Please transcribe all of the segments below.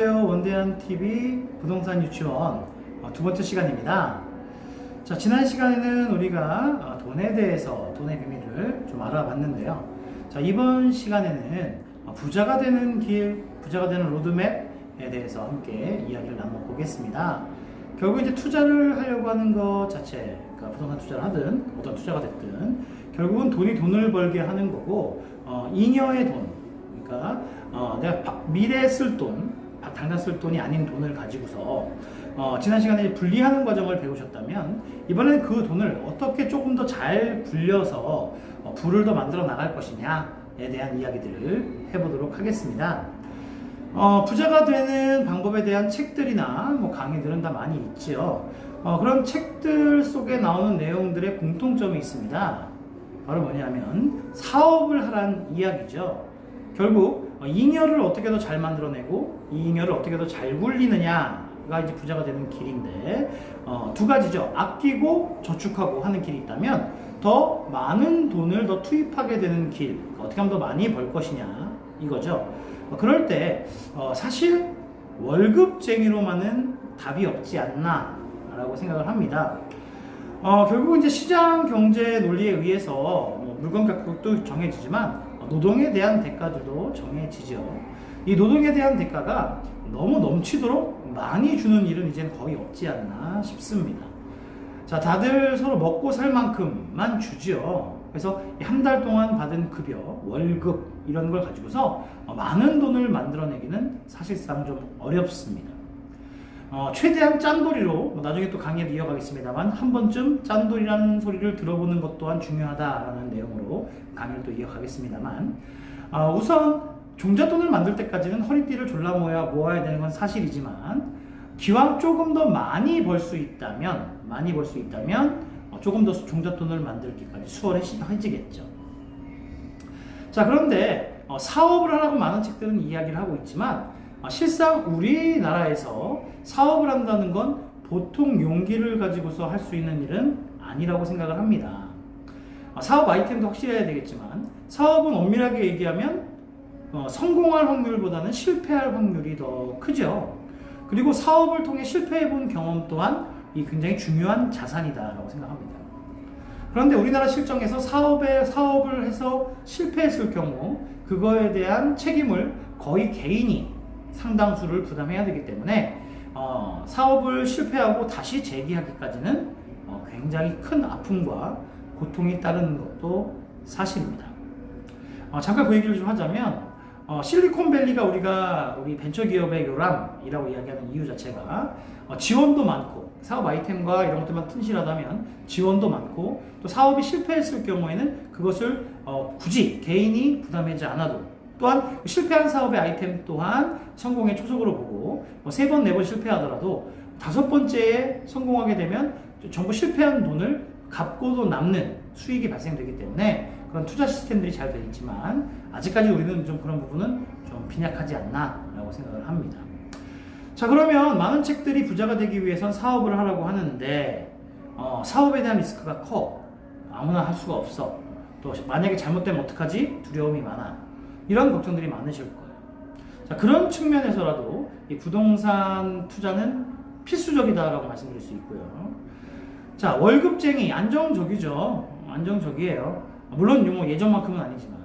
안녕하세요. 원대한TV 부동산 유치원 두 번째 시간입니다. 자, 지난 시간에는 우리가 돈에 대해서, 돈의 비밀을 좀 알아봤는데요. 자, 이번 시간에는 부자가 되는 길, 부자가 되는 로드맵에 대해서 함께 이야기를 나눠보겠습니다. 결국 이제 투자를 하려고 하는 것 자체, 그러니까 부동산 투자를 하든 어떤 투자가 됐든 결국은 돈이 돈을 벌게 하는 거고, 잉여의 돈, 그러니까 내가 미래에 쓸 돈, 당장 쓸 돈이 아닌 돈을 가지고서 지난 시간에 분리하는 과정을 배우셨다면 이번에는 그 돈을 어떻게 조금 더 잘 굴려서 부를 더 만들어 나갈 것이냐에 대한 이야기들을 해보도록 하겠습니다. 부자가 되는 방법에 대한 책들이나 강의들은 다 많이 있지요. 그런 책들 속에 나오는 내용들의 공통점이 있습니다. 바로 뭐냐면 사업을 하라는 이야기죠. 결국 잉여를 어떻게 더 잘 만들어내고 이 잉여를 어떻게 더 잘 굴리느냐가 이제 부자가 되는 길인데, 두 가지죠. 아끼고 저축하고 하는 길이 있다면 더 많은 돈을 더 투입하게 되는 길, 어떻게 하면 더 많이 벌 것이냐 이거죠. 그럴 때 사실 월급쟁이로만은 답이 없지 않나 라고 생각을 합니다. 결국은 이제 시장 경제 논리에 의해서 물건 가격도 정해지지만 노동에 대한 대가들도 정해지죠. 이 노동에 대한 대가가 너무 넘치도록 많이 주는 일은 이제는 거의 없지 않나 싶습니다. 자, 다들 서로 먹고 살 만큼만 주죠. 그래서 한 달 동안 받은 급여, 월급 이런 걸 가지고서 많은 돈을 만들어내기는 사실상 좀 어렵습니다. 최대한 짠돌이로, 나중에 또 강의를 이어가겠습니다만 한 번쯤 짠돌이라는 소리를 들어보는 것 또한 중요하다라는 내용으로 강의를 또 이어가겠습니다만, 우선 종잣돈을 만들 때까지는 허리띠를 졸라 모아야 되는 건 사실이지만, 기왕 조금 더 많이 벌 수 있다면 조금 더 종잣돈을 만들기까지 수월해지겠죠. 자, 그런데 사업을 하라고 많은 책들은 이야기를 하고 있지만, 실상 우리나라에서 사업을 한다는 건 보통 용기를 가지고서 할 수 있는 일은 아니라고 생각을 합니다. 사업 아이템도 확실해야 되겠지만, 사업은 엄밀하게 얘기하면 성공할 확률보다는 실패할 확률이 더 크죠. 그리고 사업을 통해 실패해본 경험 또한 이 굉장히 중요한 자산이다라고 생각합니다. 그런데 우리나라 실정에서 사업을 해서 실패했을 경우 그거에 대한 책임을 거의 개인이 상당수를 부담해야 되기 때문에 사업을 실패하고 다시 재기하기까지는 굉장히 큰 아픔과 고통이 따르는 것도 사실입니다. 잠깐 그 얘기를 좀 하자면, 실리콘밸리가 우리 벤처기업의 요람이라고 이야기하는 이유 자체가 지원도 많고, 사업 아이템과 이런 것들만 튼실하다면 지원도 많고, 또 사업이 실패했을 경우에는 그것을 굳이 개인이 부담하지 않아도, 또한 실패한 사업의 아이템 또한 성공의 초석으로 보고, 3번, 4번 실패하더라도 5번째에 성공하게 되면 전부 실패한 돈을 갚고도 남는 수익이 발생되기 때문에 그런 투자 시스템들이 잘 되어 있지만, 아직까지 우리는 좀 그런 부분은 좀 빈약하지 않나 라고 생각을 합니다. 자, 그러면 많은 책들이 부자가 되기 위해선 사업을 하라고 하는데, 사업에 대한 리스크가 커. 아무나 할 수가 없어. 또 만약에 잘못되면 어떡하지? 두려움이 많아. 이런 걱정들이 많으실 거예요. 자, 그런 측면에서라도 이 부동산 투자는 필수적이다라고 말씀드릴 수 있고요. 자, 월급쟁이, 안정적이죠. 안정적이에요. 물론 예전만큼은 아니지만.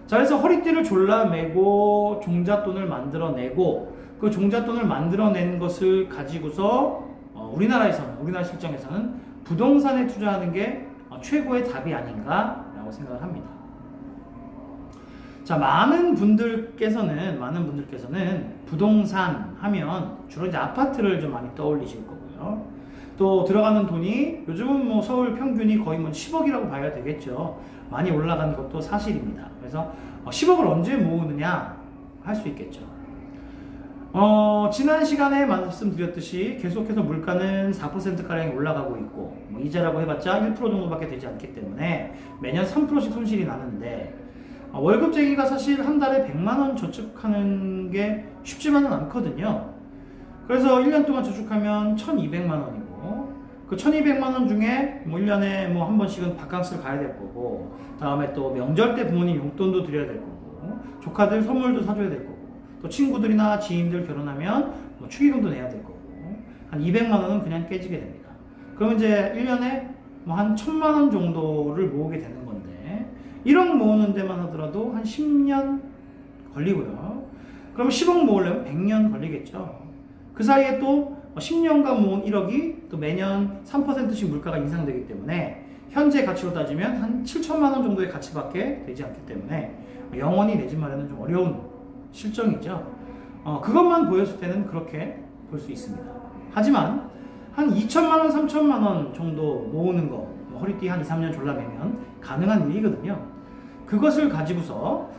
자, 그래서 허리띠를 졸라매고 종잣돈을 만들어내고, 그 종잣돈을 만들어낸 것을 가지고서 우리나라 실정에서는 부동산에 투자하는 게 최고의 답이 아닌가라고 생각을 합니다. 자, 많은 분들께서는 부동산 하면 주로 이제 아파트를 좀 많이 떠올리실 거고요. 또 들어가는 돈이 요즘은 서울 평균이 거의 10억이라고 봐야 되겠죠. 많이 올라간 것도 사실입니다. 그래서 10억을 언제 모으느냐 할 수 있겠죠. 지난 시간에 말씀드렸듯이 계속해서 물가는 4%가량이 올라가고 있고, 이자라고 해봤자 1% 정도밖에 되지 않기 때문에 매년 3%씩 손실이 나는데, 월급쟁이가 사실 한 달에 100만원 저축하는 게 쉽지만은 않거든요. 그래서 1년 동안 저축하면 1200만원이고, 그 1200만원 중에 1년에 한 번씩은 바캉스를 가야 될 거고, 다음에 또 명절 때 부모님 용돈도 드려야 될 거고, 조카들 선물도 사줘야 될 거고, 또 친구들이나 지인들 결혼하면 뭐 축의금도 내야 될 거고, 한 200만 원은 그냥 깨지게 됩니다. 그러면 이제 1년에 뭐 한 1000만 원 정도를 모으게 되는 건데, 1억 모으는 데만 하더라도 한 10년 걸리고요. 그럼 10억 모으려면 100년 걸리겠죠. 그 사이에 또 10년간 모은 1억이 또 매년 3%씩 물가가 인상되기 때문에 현재 가치로 따지면 한 7천만 원 정도의 가치밖에 되지 않기 때문에 영원히 내 집 마련은 좀 어려운 실정이죠. 그것만 보였을 때는 그렇게 볼 수 있습니다. 하지만 한 2천만 원, 3천만 원 정도 모으는 거, 허리띠 한 2, 3년 졸라매면 가능한 일이거든요. 그것을 가지고서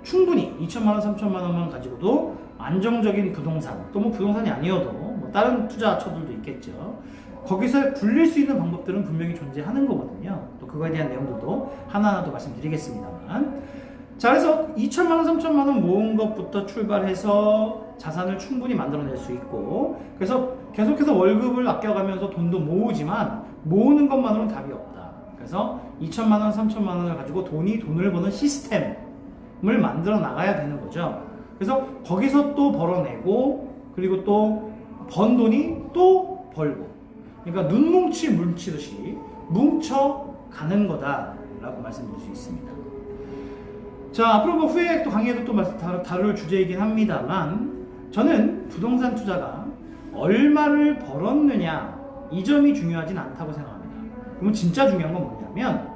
충분히 2천만 원, 3천만 원만 가지고도 안정적인 부동산, 또 뭐 부동산이 아니어도 뭐 다른 투자처들도 있겠죠. 거기서 굴릴 수 있는 방법들은 분명히 존재하는 거거든요. 또 그거에 대한 내용들도 하나하나 더 말씀드리겠습니다만. 자, 그래서 2천만 원, 3천만 원 모은 것부터 출발해서 자산을 충분히 만들어낼 수 있고, 그래서 계속해서 월급을 아껴가면서 돈도 모으지만 모으는 것만으로는 답이 없다. 그래서 2천만 원, 3천만 원을 가지고 돈을 버는 시스템을 만들어 나가야 되는 거죠. 그래서 거기서 또 벌어내고, 그리고 또 번 돈이 또 벌고, 그러니까 눈뭉치 뭉치듯이 뭉쳐가는 거다라고 말씀드릴 수 있습니다. 자, 앞으로 뭐 후에 또 강의에도 또 다룰 주제이긴 합니다만, 저는 부동산 투자가 얼마를 벌었느냐 이 점이 중요하진 않다고 생각합니다. 그러면 진짜 중요한 건 뭐냐면,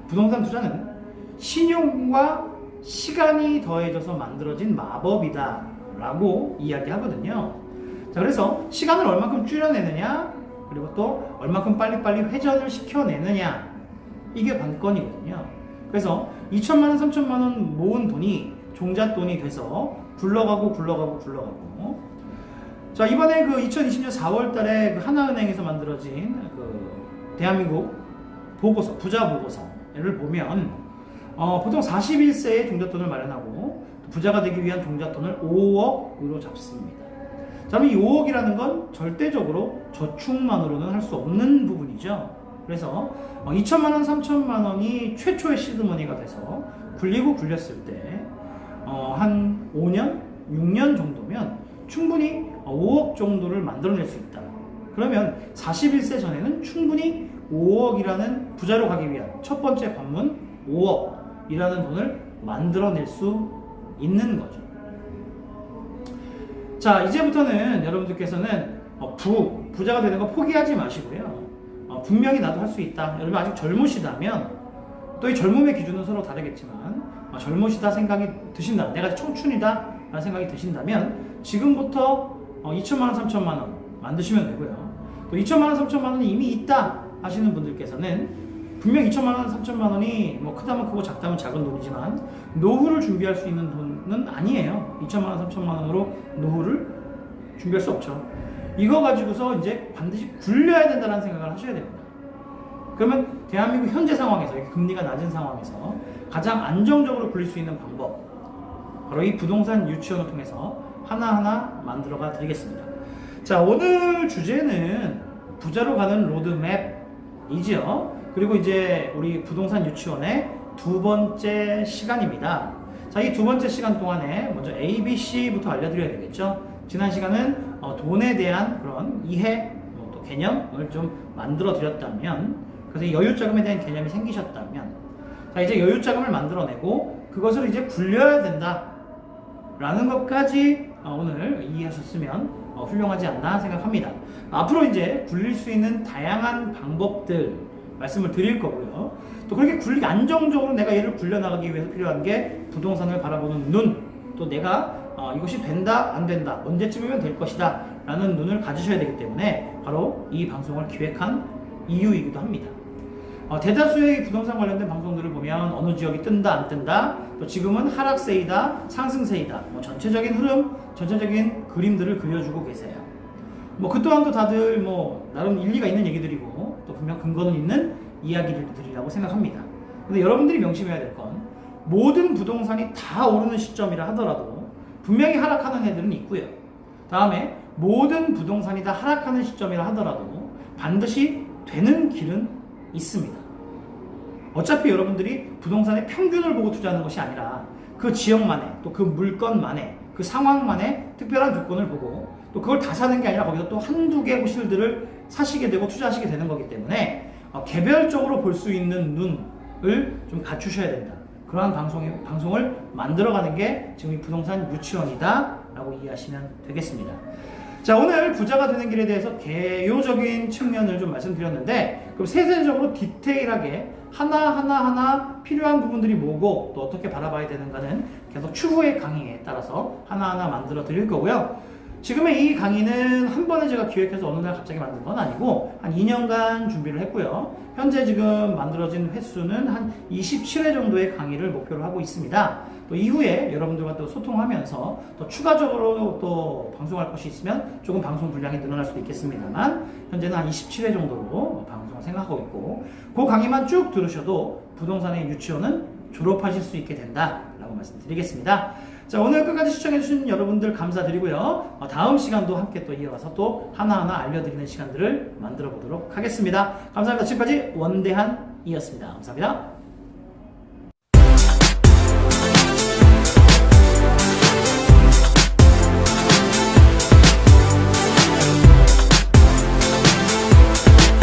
부동산 투자는 신용과 시간이 더해져서 만들어진 마법이다 라고 이야기하거든요. 자, 그래서 시간을 얼마큼 줄여내느냐, 그리고 또 얼마큼 빨리빨리 회전을 시켜내느냐, 이게 관건이거든요. 그래서 2천만 원, 3천만 원 모은 돈이 종잣돈이 돼서 굴러가고. 자, 이번에 그 2020년 4월 달에 그 하나은행에서 만들어진 그 대한민국 보고서, 부자 보고서를 보면 보통 41세에 종잣돈을 마련하고 부자가 되기 위한 종잣돈을 5억으로 잡습니다. 자, 그럼 이 5억이라는 건 절대적으로 저축만으로는 할 수 없는 부분이죠. 그래서 2천만 원, 3천만 원이 최초의 시드머니가 돼서 굴렸을 때 한 5년, 6년 정도면 충분히 5억 정도를 만들어낼 수 있다. 그러면 41세 전에는 충분히 5억이라는 부자로 가기 위한 첫 번째 관문 5억이라는 돈을 만들어낼 수 있는 거죠. 자, 이제부터는 여러분들께서는 부자가 되는 거 포기하지 마시고요. 분명히 나도 할 수 있다. 여러분 아직 젊으시다면, 또 이 젊음의 기준은 서로 다르겠지만, 젊으시다 생각이 드신다, 내가 청춘이다 라는 생각이 드신다면 지금부터 2천만 원, 3천만 원 만드시면 되고요. 또 2천만 원, 3천만 원이 이미 있다 하시는 분들께서는 분명 2천만 원, 3천만 원이 뭐 크다면 크고 작다면 작은 돈이지만 노후를 준비할 수 있는 돈은 아니에요. 2천만 원, 3천만 원으로 노후를 준비할 수 없죠. 이거 가지고서 이제 반드시 굴려야 된다는 생각을 하셔야 됩니다. 그러면 대한민국 현재 상황에서, 금리가 낮은 상황에서 가장 안정적으로 굴릴 수 있는 방법, 바로 이 부동산 유치원을 통해서 하나하나 만들어가 드리겠습니다. 자, 오늘 주제는 부자로 가는 로드맵이지요. 그리고 이제 우리 부동산 유치원의 두 번째 시간입니다. 자, 이 두 번째 시간 동안에 먼저 ABC부터 알려드려야 되겠죠. 지난 시간은 돈에 대한 그런 이해, 또 개념을 좀 만들어 드렸다면, 그래서 여유자금에 대한 개념이 생기셨다면, 자, 이제 여유자금을 만들어내고 그것을 이제 굴려야 된다 라는 것까지 오늘 이해하셨으면 훌륭하지 않나 생각합니다. 앞으로 이제 굴릴 수 있는 다양한 방법들 말씀을 드릴 거고요. 또 그렇게 안정적으로 내가 얘를 굴려나가기 위해서 필요한 게 부동산을 바라보는 눈, 또 내가 이것이 된다 안 된다, 언제쯤이면 될 것이다 라는 눈을 가지셔야 되기 때문에 바로 이 방송을 기획한 이유이기도 합니다. 대다수의 부동산 관련된 방송들을 보면 어느 지역이 뜬다 안 뜬다, 또 지금은 하락세이다 상승세이다, 뭐 전체적인 흐름, 전체적인 그림들을 그려주고 계세요. 뭐 그 또한도 다들 뭐 나름 일리가 있는 얘기들이고 또 분명 근거는 있는 이야기들이라고 생각합니다. 근데 여러분들이 명심해야 될 건, 모든 부동산이 다 오르는 시점이라 하더라도 분명히 하락하는 애들은 있고요. 다음에 모든 부동산이 다 하락하는 시점이라 하더라도 반드시 되는 길은 있습니다. 어차피 여러분들이 부동산의 평균을 보고 투자하는 것이 아니라 그 지역만의, 또 그 물건만의, 그 그 상황만의 특별한 조건을 보고 또 그걸 다 사는 게 아니라 거기서 또 한두 개 호실들을 사시게 되고 투자하시게 되는 거기 때문에 개별적으로 볼 수 있는 눈을 좀 갖추셔야 된다. 그러한 방송을 만들어가는 게 지금 이 부동산 유치원이다 라고 이해하시면 되겠습니다. 자, 오늘 부자가 되는 길에 대해서 개요적인 측면을 좀 말씀드렸는데, 그럼 세세적으로 디테일하게 하나하나 필요한 부분들이 뭐고 또 어떻게 바라봐야 되는가는 계속 추후의 강의에 따라서 하나하나 만들어 드릴 거고요. 지금의 이 강의는 한 번에 제가 기획해서 어느 날 갑자기 만든 건 아니고 한 2년간 준비를 했고요. 현재 지금 만들어진 횟수는 한 27회 정도의 강의를 목표로 하고 있습니다. 또 이후에 여러분들과 또 소통하면서 또 추가적으로 또 방송할 것이 있으면 조금 방송 분량이 늘어날 수도 있겠습니다만, 현재는 한 27회 정도로 방송을 생각하고 있고, 그 강의만 쭉 들으셔도 부동산의 유치원은 졸업하실 수 있게 된다라고 말씀드리겠습니다. 자, 오늘 끝까지 시청해주신 여러분들 감사드리고요. 다음 시간도 함께 또 이어가서 또 하나하나 알려드리는 시간들을 만들어 보도록 하겠습니다. 감사합니다. 지금까지 원대한이었습니다. 감사합니다.